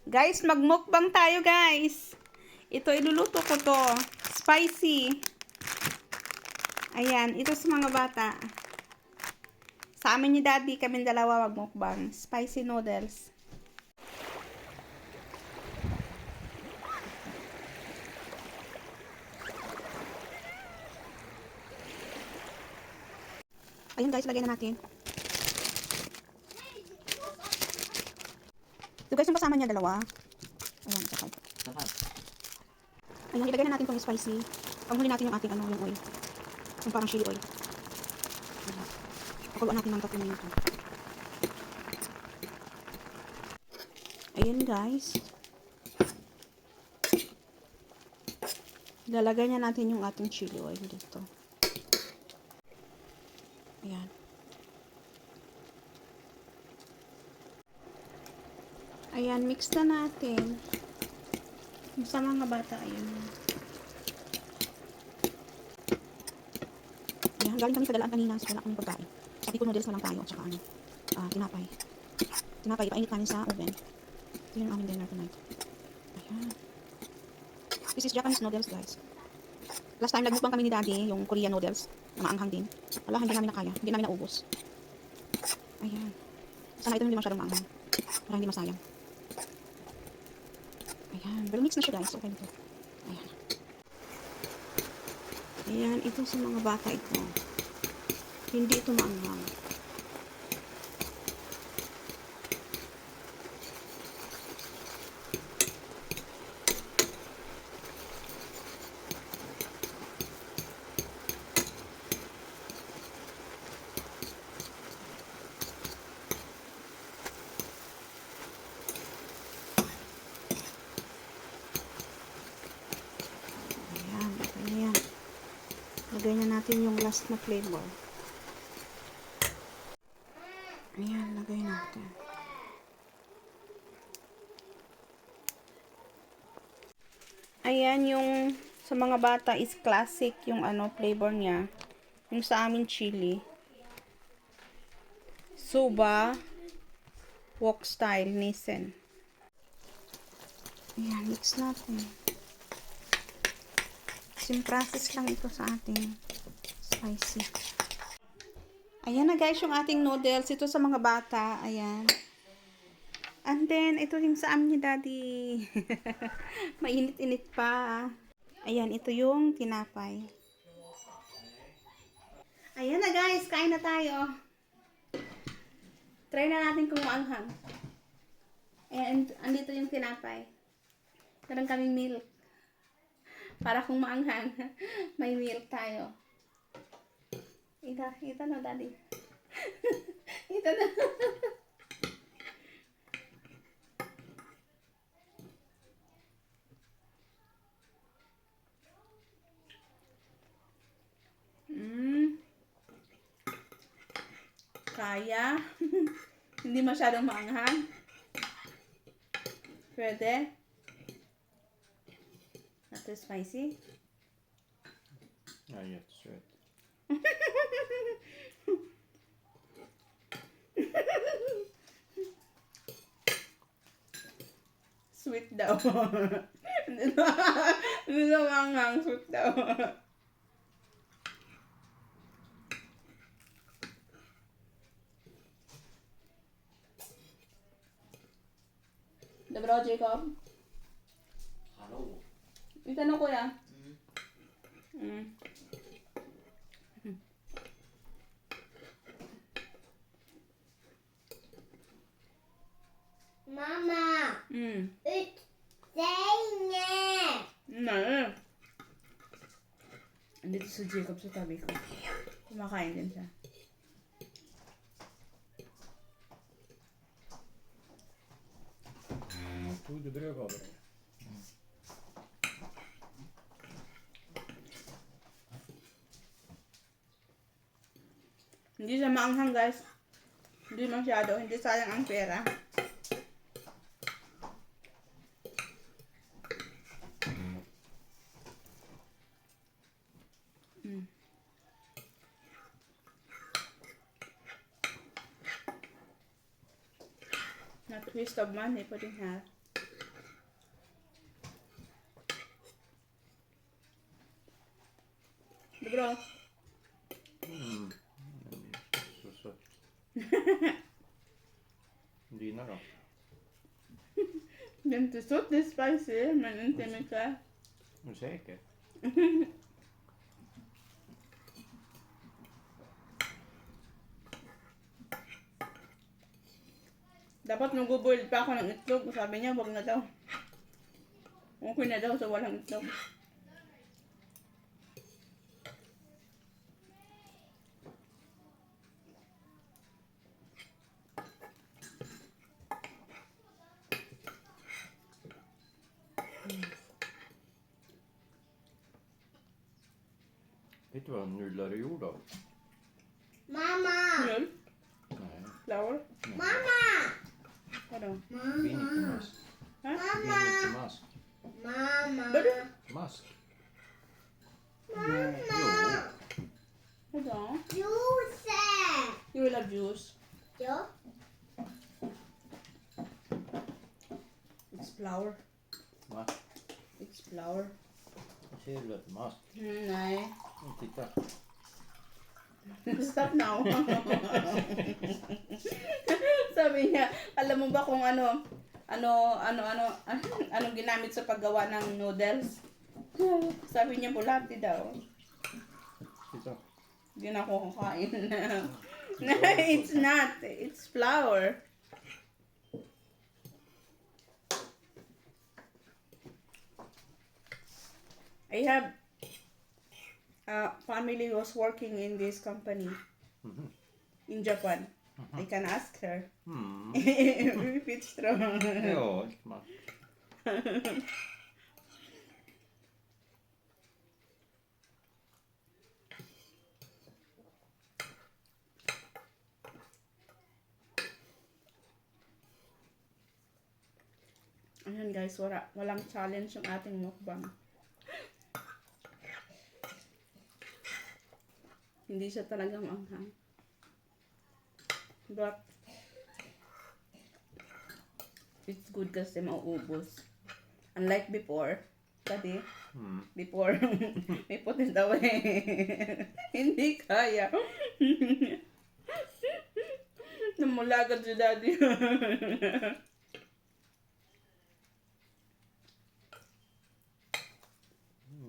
Guys, magmukbang tayo guys. Ito iluluto ko to. Spicy. Ayan, ito sa mga bata. Sa amin ni Daddy, kami dalawa magmukbang. Spicy noodles. Ayan guys, lagyan na natin. Ito guys, yung kasama niya dalawa. Ayan, sakay. Ayan, ilagay na natin itong spicy. Panghuli natin yung ating yung oil. Yung parang chili oil. Ayan. Pakuluan natin ng 3 minuto. Ayan guys. Lalagay na natin yung ating chili oil dito. Ayan. Ayan, mix na natin. Sa mga bata, ayan. Ayan, galing kami sa dalaan kanina. So, wala kaming pagkain. Sabi ko noodles na lang tayo. At saka ano, tinapay. Tinapay, ipainit namin sa oven. Ito yung aming dinner tonight. Ayan. This is Japanese noodles, guys. Last time, nagmukbang kami ni Daddy, yung Korean noodles. Na maanghang din. Wala, hindi namin nakaya. Hindi namin naubos. Ayan. Sana ito hindi masyadong maanghang. Para hindi masayang. Ayan. Pero mix na siya, guys. Okay nito. Ayan. Ayan. Ito sa mga bata ito. Hindi ito maanghang. Lagay na natin yung last na flavor. Ayan, lagay natin. Ayan, yung sa mga bata is classic yung flavor niya. Yung sa amin chili. Soba, wok style, Nissan. Ayan, mix natin. Same process lang ito sa ating spicy. Ayan na guys, yung ating noodles. Ito sa mga bata. Ayan. And then, ito yung sa amin ni Daddy. Mainit-init pa. Ayan, ito yung tinapay. Ayan na guys, kain na tayo. Try na natin kung maanghang. And, andito yung tinapay. Meron kaming milk. Para kung maanghang, may milk tayo. Ita na, Daddy. Ita na. Kaya. Hindi masyadong maanghang. Pwede. Not too spicy. Yeah, sweet. Sweet daw. Hindi na maanghang. Sweet daw. Dobro, Jacob? Hello. Itanong ko yan. Mama, it's saying Na. Andito si Jacob sa tabi ko. Kumakain din siya. Tog du bröd av dig? Hindi siya maanghang guys. Hindi masyado. Hindi sayang ang pera. Not twist of money putting her. Det är bra. Så sött. Dina då? Det är inte så, det är spicy, men inte mycket. Är du säker? Dapat nag-boil pa ako ng itlog. Sabi niya, wag na daw. Okay na daw sa walang itlog. Vet du vad nudlar är gjord av? Mamma! Mjölk, Nej. flour. Mamma! Vadå? Vinägermask. Vinägermask. Mamma! Vadå? Mask. Mamma! Vadå? Juice! You will have juice. Ja. It's flour. Va? It's flour. Jag ser väl att mask. Nej. Titta. Stop now. Sabi niya, alam mo ba kung anong ginamit sa paggawa ng noodles? Sabi niya bulati daw. Titta. Hindi na ako kakain. It's not. It's flour. I have a family who was working in this company Mhm. in Japan. I can ask her Mm. if it's true. Ja, mask. Ayan guys, walang challenge yung ating mukbang. Hindi siya talagang anghang. But it's good kasi mauubos. Unlike before, dati, before, may put it away. Hindi kaya. Namulagad si daddy.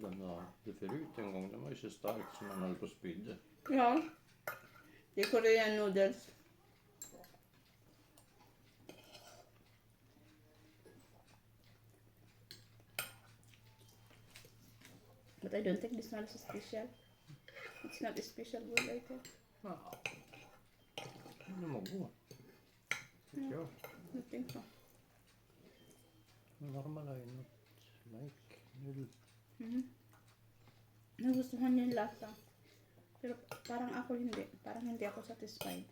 Den var det förut en gång. Den var ju så stark som man höll på att spydde. Ja, det är Korean noodles. But I don't think this one is special. It's not a special good like that. Ja. Den var god. Tycker jag. I think so. Den varmare än något like nudel. Nagustuhan niya yung lasa. Pero parang ako hindi. Parang hindi ako satisfied.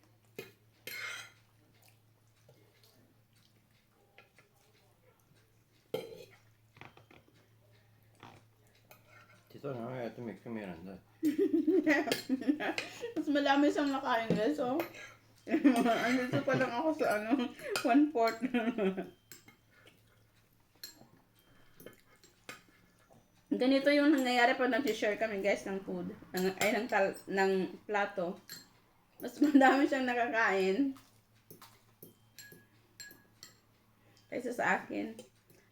Titta, nu har jag ätit mycket mer än det. Mas malami siyang nakain guys, oh. Andito pa lang ako sa 1/4. Ganito yung nangyayari pag nag-share kami guys ng food. Ng plato. Mas madami siyang nakakain. Kaysa sa akin.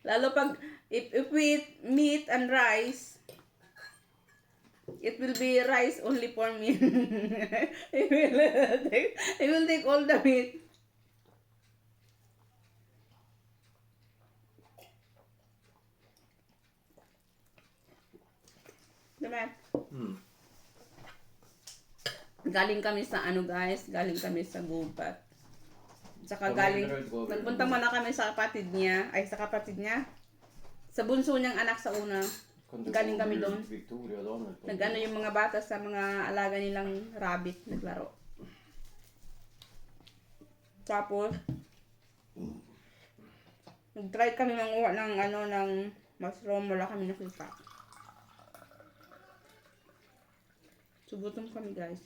Lalo pag, if we eat meat and rice, it will be rice only for me. I will take all the meat. Diba? Galing kami sa guys, galing kami sa gubat. Saka nagpunta muna kami sa kapatid niya, sa bunso niyang anak sa una. Galing kami doon. Nag-ano yung mga bata sa mga alaga nilang rabbit, naglaro. Tapos, nag-try kami manguha ng mushroom, wala kami nakita. Sugutom kami guys.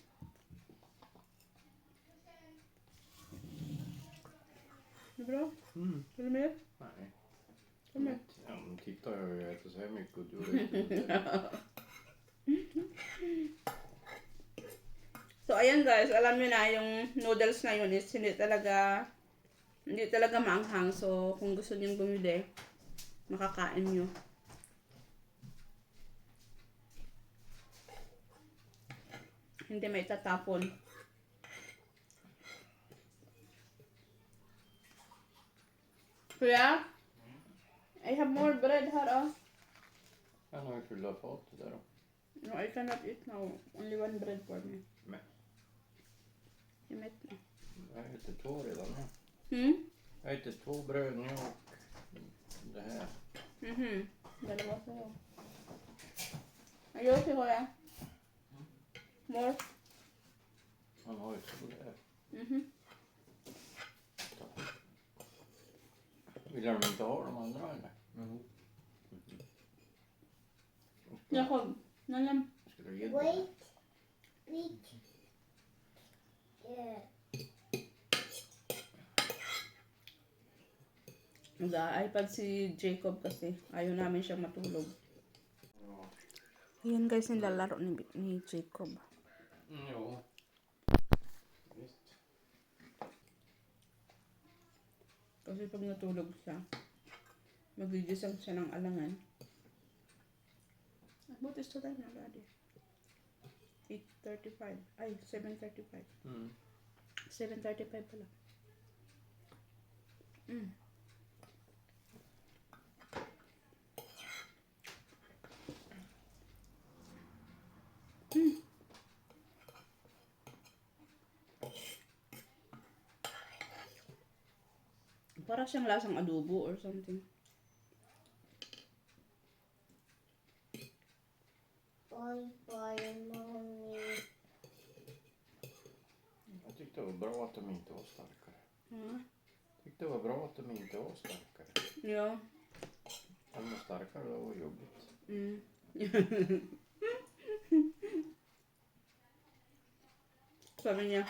Bra? Vill du mer? Nej. Kom med. Ja, men titta, jag äter så här mycket och du äter inte. So, ayan guys, alam nyo na, yung noodles ngayon is hindi talaga maanghang. So, kung gusto nyo bumili, makakain nyo. Hindi may tatapon. Kuya, I have more bread här. Han har ju fylla fatet där då. No, I cannot eat now. Only one bread for me. Men Jag är mätt nu. jag äter 2 redan nu. Jag äter 2 bröd nu och det här. Dalawa sa'yo. Ayos, kuya. More. Han har ju så där. Vill de inte ha de andra eller? Jakob, nalam. Ska du ge dem? Wait. Wait. Yeah. Nag-iPad si Jacob kasi ayaw namin siyang matulog. Ja. Ayan guys, nilalaro ni Jacob. Jo. Visst. Kasi pag natulog siya, magigising siya ng alangan. What is the time na daddy? 8:35. Ay, 7:35. 7:35 pala. Para siyang lasang adobo or something. Bye bye mommy. Jag tyckte det var bra att de inte var starkare. Ja. Tyckte det var bra att de inte var starkare. Ja. Om de var starkare då var det jobbigt. Sabi niya,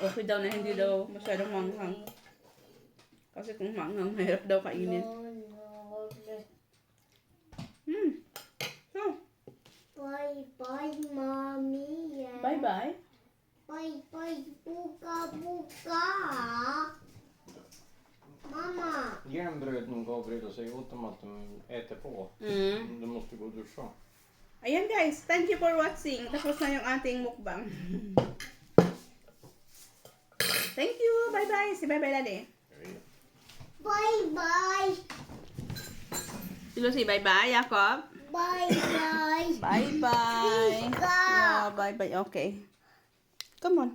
okay daw na hindi daw masyadong manghang. Kasi kung manghang, mahirap daw kainin. No. So, Bye bye mommy. Yeah. bye-bye. Bye bye. Buka buka. Mamma. Ge dem bröd nu Gabriel och säg åt dem att de äter på. De måste gå och duscha. Ayan guys, thank you for watching. Tapos na yung ating mukbang. Thank you. Bye-bye. Si bye-bye daddy. Bye bye. Sino si bye-bye, Jacob? Bye bye. Bye-bye. Pika. Yeah, bye-bye. Okay. Come on.